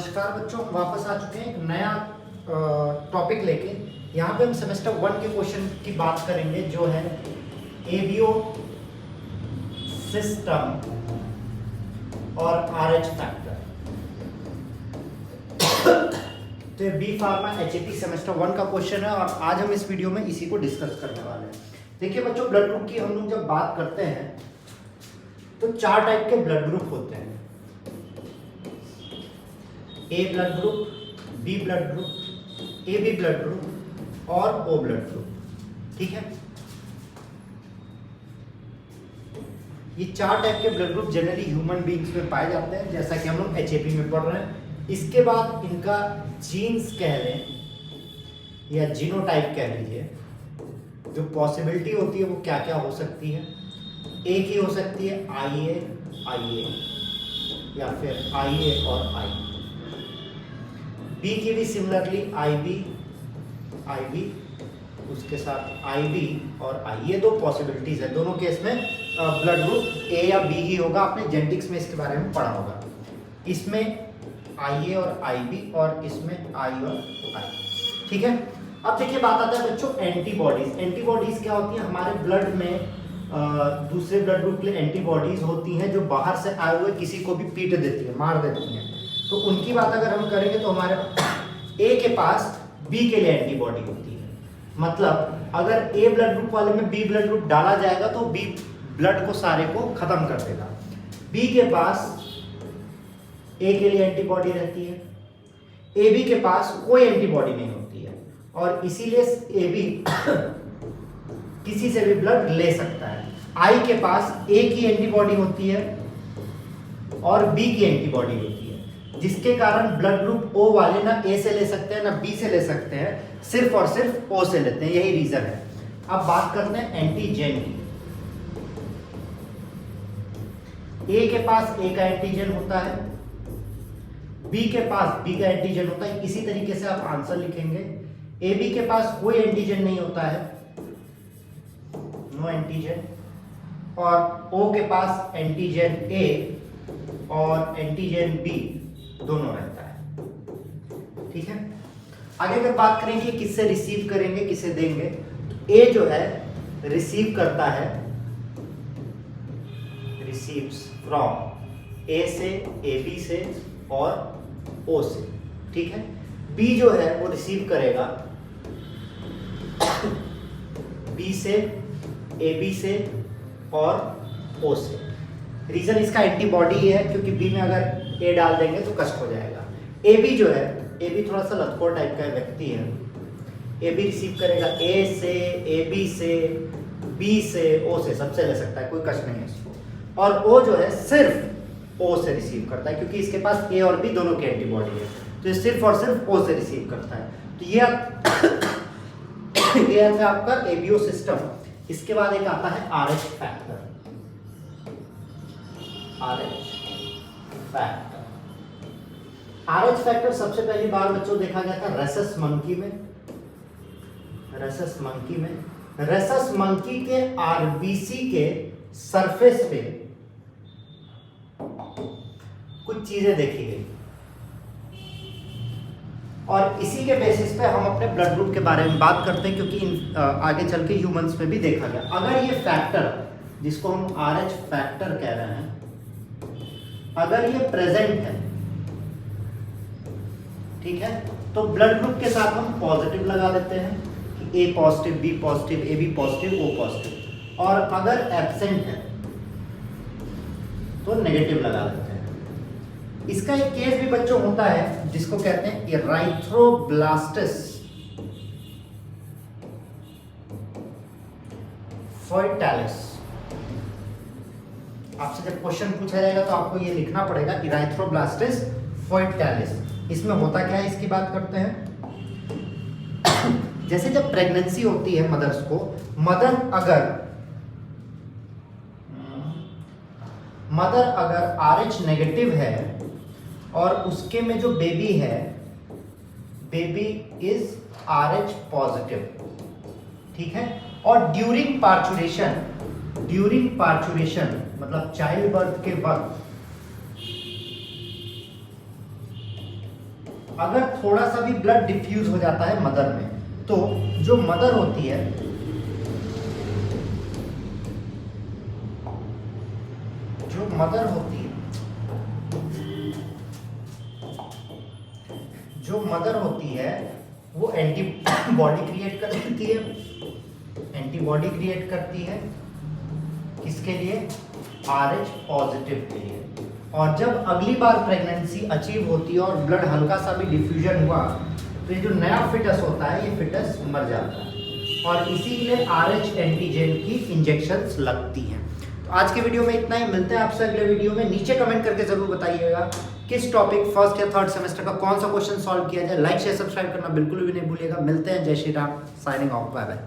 नमस्कार बच्चों, हम वापस आ चुके हैं एक नया टॉपिक लेके। यहाँ पे हम सेमेस्टर 1 के क्वेश्चन की बात करेंगे जो है एबीओ सिस्टम और आरएच फैक्टर। तो ये बी फार्मा एचएपी सेमेस्टर 1 का क्वेश्चन है और आज हम इस वीडियो में इसी को डिस्कस करने वाले हैं। देखिए बच्चों, ब्लड ग्रुप की हम लोग जब बात करते हैं तो 4 टाइप के ब्लड ग्रुप होते हैं। A blood group, B blood group, A B blood group और ओ ब्लड ग्रुप। ठीक है, ये 4 टाइप के blood group generally human beings में पाए जाते हैं, जैसा कि हम लोग एचएपी में पढ़ रहे हैं। इसके बाद इनका जीन्स कह लें या जीनोटाइप कह लीजिए, जो पॉसिबिलिटी होती है वो क्या क्या हो सकती है। ए की हो सकती है आईए या फिर आईए और आई। बी की भी सिमिलरली आईबी उसके साथ आईबी और आई। ये 2 पॉसिबिलिटीज है। दोनों केस में ब्लड ग्रुप ए या बी ही होगा। आपने जेनेटिक्स में इसके बारे में पढ़ा होगा। इसमें आईए और आईबी और इसमें आई और आई। ठीक है, अब देखिए बात आता है बच्चों एंटीबॉडीज। एंटीबॉडीज क्या होती हैं? हमारे ब्लड में दूसरे ब्लड ग्रुप के लिए एंटीबॉडीज होती हैं जो बाहर से आए हुए किसी को भी पीट देती है, मार देती हैं। तो उनकी बात अगर हम करेंगे तो हमारे ए के पास बी के लिए एंटीबॉडी होती है। मतलब अगर ए ब्लड ग्रुप वाले में बी ब्लड ग्रुप डाला जाएगा तो बी ब्लड को सारे को खत्म कर देगा। बी के पास ए के लिए एंटीबॉडी रहती है, ए बी के पास कोई एंटीबॉडी नहीं होती है और इसीलिए ए बी किसी से भी ब्लड ले सकता है। आई के पास ए की एंटीबॉडी होती है और बी की एंटीबॉडी होती है, जिसके कारण ब्लड ग्रुप ओ वाले ना ए से ले सकते हैं ना बी से ले सकते हैं, सिर्फ और सिर्फ ओ से लेते हैं। यही रीजन है। अब बात करते हैं एंटीजन की। ए के पास ए का एंटीजन होता है, बी के पास बी का एंटीजन होता है। इसी तरीके से आप आंसर लिखेंगे। ए बी के पास कोई एंटीजन नहीं होता है, नो एंटीजन, और ओ के पास एंटीजन ए और एंटीजन बी दोनों रहता है। ठीक है, आगे अगर बात करेंगे किससे रिसीव करेंगे किसे देंगे, ए जो है रिसीव करता है, रिसीव्स फ्रॉम ए से, ए बी से और ओ से। ठीक है, बी जो है वो रिसीव करेगा बी से, ए बी से और ओ से। रीजन इसका एंटीबॉडी है, क्योंकि बी में अगर ए डाल देंगे तो कष्ट हो जाएगा। ए बी जो है, ए बी थोड़ा सा लतखोर टाइप का व्यक्ति है। ए बी रिसीव करेगा ए से, ए बी से, बी से, ओ से, सबसे ले सकता है, कोई कष्ट नहीं है इसको। और ओ जो है सिर्फ ओ से रिसीव करता है, क्योंकि इसके पास ए और बी दोनों की एंटीबॉडी है, तो ये सिर्फ और सिर्फ ओ से रिसीव करता है। तो ये है आपका एबीओ सिस्टम। इसके बाद एक आता है आरएच फैक्टर। आरएच फैक्टर सबसे पहली बार बच्चों देखा गया था रेसस मंकी में। रेसस मंकी के आरबीसी के सरफेस पे कुछ चीजें देखी गई और इसी के बेसिस पे हम अपने ब्लड ग्रुप के बारे में बात करते हैं, क्योंकि आगे चल के ह्यूमंस में भी देखा गया। अगर ये फैक्टर, जिसको हम आरएच फैक्टर कह रहे हैं, अगर ये प्रेजेंट है, ठीक है, तो ब्लड ग्रुप के साथ हम पॉजिटिव लगा देते हैं कि A positive, B positive, A B positive, O positive. और अगर एब्सेंट है तो नेगेटिव लगा देते हैं। इसका एक केस भी बच्चों होता है जिसको कहते हैं इराइथ्रोब्लास्टिस फोएटालिस। आपसे जब क्वेश्चन पूछा जाएगा तो आपको ये लिखना पड़ेगा, इराइथ्रोब्लास्टिस फोएटालिस। इसमें होता क्या है, इसकी बात करते हैं। जैसे जब प्रेगनेंसी होती है मदर्स को, मदर अगर आरएच नेगेटिव है और उसके में जो बेबी है, बेबी इज आरएच पॉजिटिव। ठीक है, और ड्यूरिंग पार्चुरेशन मतलब चाइल्ड बर्थ के वक्त अगर थोड़ा सा भी ब्लड डिफ्यूज हो जाता है मदर में, तो जो मदर होती है, जो मदर होती है, जो मदर होती है वो एंटीबॉडी क्रिएट करती है, एंटीबॉडी क्रिएट करती है किसके लिए? RH पॉजिटिव के लिए। और जब अगली बार प्रेगनेंसी अचीव होती है और ब्लड हल्का सा भी डिफ्यूजन हुआ, तो ये जो नया फिटस होता है ये फिटस मर जाता है, और इसीलिए RH एंटीजन की इंजेक्शंस लगती हैं। तो आज के वीडियो में इतना ही, मिलते हैं आपसे अगले वीडियो में। नीचे कमेंट करके जरूर बताइएगा किस टॉपिक फर्स्ट या थर्ड सेमेस्टर का कौन सा क्वेश्चन सॉल्व किया जाए। लाइक शेयर सब्सक्राइब करना बिल्कुल भी नहीं भूलिएगा। मिलते हैं, जय Shri Ram, signing off, bye bye.